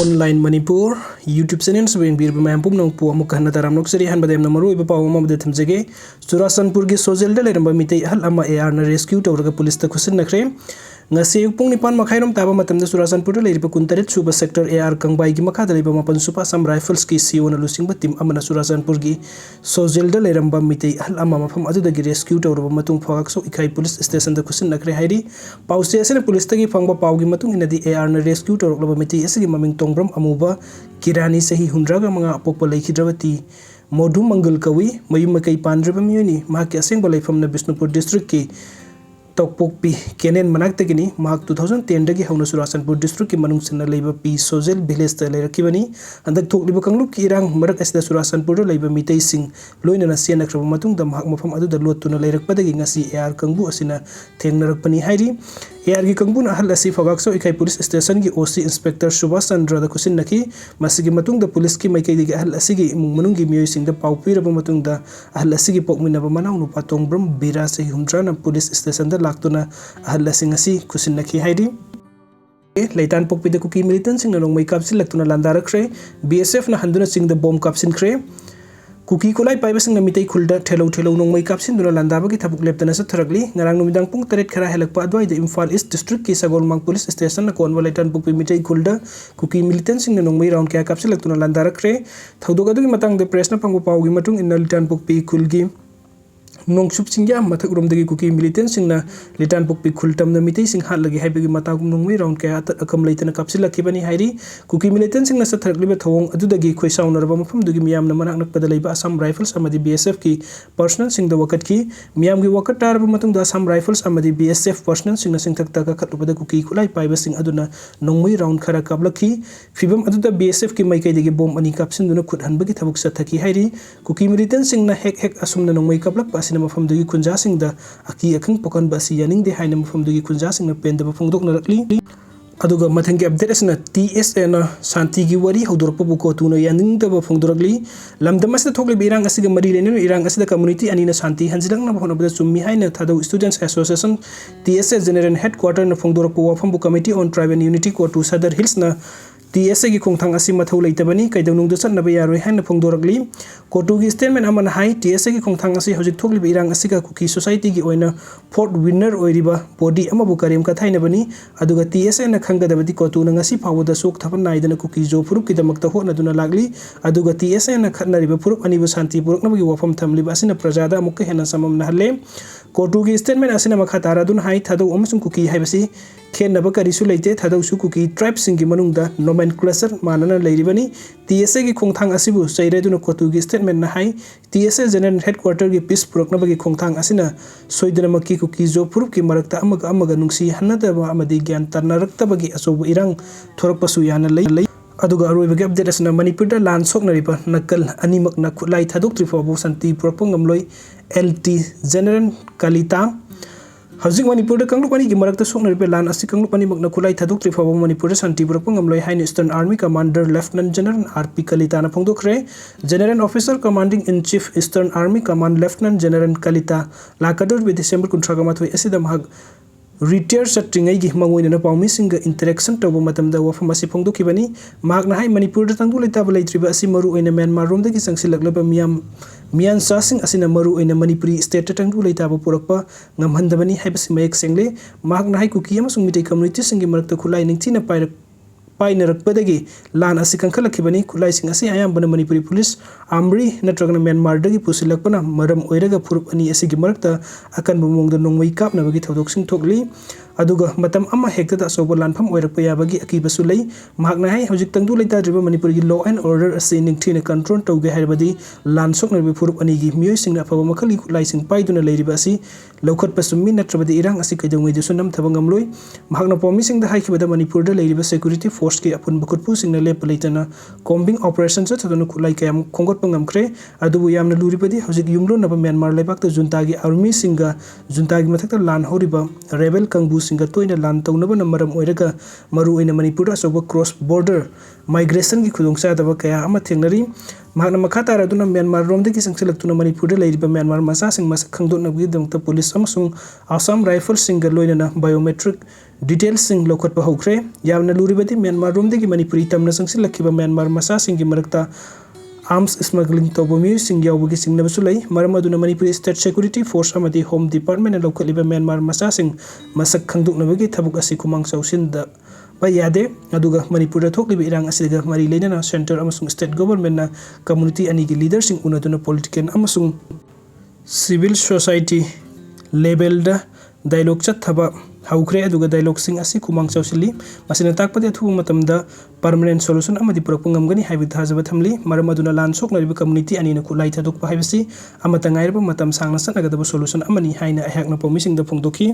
Online Manipur YouTube channel swing bir bampu nong pu amuk hana taram nok seri han badem namaru iba paw ma bade thamjege Churasanpur gi sojel de leramba mitei hal ama AR na rescue tawraga police ta khusin nakhre ngasi pung nipan makhairom taba matamda Churasanpur de leriba kuntaret suba sector AR kangbai gi makha daliba mapan supa sam rifles ki CO na lusingba team amana Churasanpur gi sojel de leramba mitei hal ama mafam adu dagi rescue tawraba matung phagak so ikai police station da khusin nakhre hairi pause asena police ta gi phangba paw gi matung inadi AR na rescue tawraba mitei asigi maming tongbram amuba kirani sahi hundraga manga apopa laikhidrawati modhu mangal kawi mayum makai pandraba miyuni mahak aseng balai famna Bishnupur district ki tokpokpi kenen manak tegini mahak 2010 dagi hauna Churasanpur district ki manung sinna leiba pi sojel village ta leirakibani andak thokliba kanglup ki irang marak asida Churasanpur da leiba mitei sing loina na siana kraba matung da mahak mafam adu da lotuna leirakpadagi ngasi AR kangbu asina thengnarakpani hairi AR gi kangbun ahal asi phagak so ikai police station gi OC inspector Subhash Chandra da kusin naki masigi matung da police ki maikai gi ahal asi gi imung manung gi miyoi sing da paupi raba matung da ahal asi gi pokmina ba manau nu patong bram bira se humdra na police station da laktuna ahal asi ngasi kusin naki haidi Leitan pokpi da Kuki Millitantsingna Nongmei Kapsillaktuna Landarakhre BSF na Handuna CHINGDA bomb KAPSINKHRE Kuki kulai paibasing na mitay khulda thelo Nongmei Kapsinduna landaba ki thabuk leptana sa tharagli ngarang numidang pung taret khara helakpa adwai de Imphal East District ki Sagolmang Police Station na konwa Leitan pokpi mitay khulda Kuki Millitantsingna Nongmei round kaya Kapsillaktuna Landarakhre thaudok adu ki matang de press na pangbo pawgi matung inna Leitan pokpi khulgi Nongsup singya mathak rom dagi Kuki Millitantsingna Leitan pokpi khultam na mitei sing hatlagi haibagi matagum Nongmei round kaya atat akam leitana kapsillakkibani hairi Kuki Millitantsingna sa tharliba thawong adudagi khoisaunaraba mafam dugi miyam na manak nakpada leiba Assam Rifles amadi BSF ki personnel singda wakat ki miyam gi wakat taraba matung da Assam Rifles amadi BSF personnel singna singthak taka khatlubada Kuki kulai paiba sing aduna Nongmei round khara kablaki fibam aduda BSF ki maikai dagi bom ani kapsinduna khuthanbagi thabuk sa thaki hairi Kuki Millitantsingna hek asumna Nongmei kablak na mafam dugi kunja singda aki akang pokan basi yaning de haina mafam dugi kunja singna penda bafungdok narakli aduga mathangi update asna TSA na santi gi wari hodorpa buko tuna yaning da bafungdoragli lamdamas da thokle birang asiga mari lenu irang asida community ani na santi hanjilang na bhona bada summi haina thadau students association TSA general headquarter na fungdorpa wafam bu committee on tribe and unity ko to Sadar Hills na TSA gi khongthang asi mathau leitabani kaidawnung da chatna ba yaroi haina phongdoragli kotu gi statement amana hai TSA gi khongthang asi hojik thokli irang asi ka Kuki society gi oina fourth winner oiriba body ama bu karim ka thaina bani aduga TSA na khangadabadi kotu na ngasi phawda sok thapan naidana Kuki jo furup ki damakta hona duna lagli aduga TSA na khatna riba furup ani ba santi puruk na gi wafam thamli ba asina prajada amuk hena samam na halle kotu gi statement asina makha tara dun hai thadau amasung Kuki haibasi khenna ba karisu leite thadau su Kuki tribe singi manungda nomenclature manana leiribani TSA gi khongthang asibu chaireduna kotu gi statement na hai TSA general headquarter gi peace purokna bagi khongthang asina soidana makki Kuki jo purup ki marakta amaga nungsi hanada ba amadi gyan tarnarakta bagi asobu irang thorakpasu yana lei aduga aroiba gi update asna Manipur da land soknariba nakal animak na khulai thadok trifobu santi purakpa ngamloi LT general kalita Hajik Manipur da kanglupani gi marakta soknariba lan asi kanglupani makna khulai thadok trifobu Manipur da santi purakpa ngamloi haina Eastern Army Commander Lieutenant General RP Kalita na phongdokre General Officer Commanding in Chief Eastern Army Command Lieutenant General Kalita lakador be December 13 asida mahak Retired Satringai gi mangoina na pawmi singa interaction tawba matamda wafam asi phongdokibani mahak na hai Manipur da tangdu leitaba leitriba asi maru oina Myanmar rom dagi sangsilaklaba miyan sasing asina maru oina Manipuri state ta tangdu leitaba purakpa ngamhandabani haibasi mayak sengle mahak na hai Kuki amasung mitai community singi marakta khulai ningchina painarakpadagi lan asi kangkhalakibani khulai sing asi ayambana Manipuri police amri natragana Myanmar dagi pusilakpana maram oiraga purup ani asigi marakta akan bumongda Nongmei kapna bagi thodok sing thokli aduga matam ama hekta da sobo lanpham oirakpa yabagi akibasu lei mahak na hai hojik tangdu leita driba Manipur gi law and order asi ningthina control tawge haibadi lan soknarbi purup ani gi miyoi sing na phaba makhali khulai sing paiduna leiriba asi lawkhat pasummi natrabadi irang asi kaidongei du sunam thabangamloi mahak na pomi sing da haikibada Manipur da leiriba security force ki apun bakutpu sing na lep leitana combing operation sa thadunu khulai kayam khongot pangamkhre adubu yamna luribadi hojik yumlo na Myanmar leibak ta junta gi army singa junta gi mathakta lan horiba rebel kangbu singa toina lan tawnaba na maram oiraga maru oina Manipur da soba cross border migration gi khudongsa daba kaya ama thengnari mahakna makha taraduna Myanmar rom dagi sangsilaktuna Manipur da leiriba Myanmar masa sing masak khangdona gi damta police amasung Assam Rifles singa loina na biometric डिटेल्ससिंग लौखटपा हौख्रे यावना लुरिबदि Myanmar रोमदगी मणिपुरी तमना संगसिलखिबा Myanmar मसासिंगी मरक्ता आर्म्स स्मगलिंग तौबा मियुसिंग यावबगी सिंगनबसु लई मरम अदुना मणिपुरी स्टेट सिक्योरिटी फोर्स अमदी होम डिपार्टमेंट लौखटलिबा म्यांमार मसासिंग मसक खंगदुकनबगी थबुक असि कुमांग चौसिनदा यादे अदुगा मणिपुर थोकलिबा इरांग असिदगा मरी लेना सेंटर अमसुंग स्टेट गवर्नमेंट ना कम्युनिटी अनिगी लीडरसिंग उनदुना पॉलिटिकल अमसुंग सिविल सोसाइटी लेवल दा डायलॉग चथबा हौख्रे अदुगा डायलॉग सिंग असि कुमांग चौसिली मसिना ताकपदि अथुब मतमदा परमानेंट सोल्यूशन अमदि पुरकप ngamgani हाइबि थाजबा थमली मरम अदुना लान सोकनरिबा कम्युनिटी अनिना खुलाई थादोकपा हाइबसि अमता ngairबा मतम सांगना सनगदबा सोल्यूशन अमनि हाइना अहाकना पमिसिंग द फोंदोखि।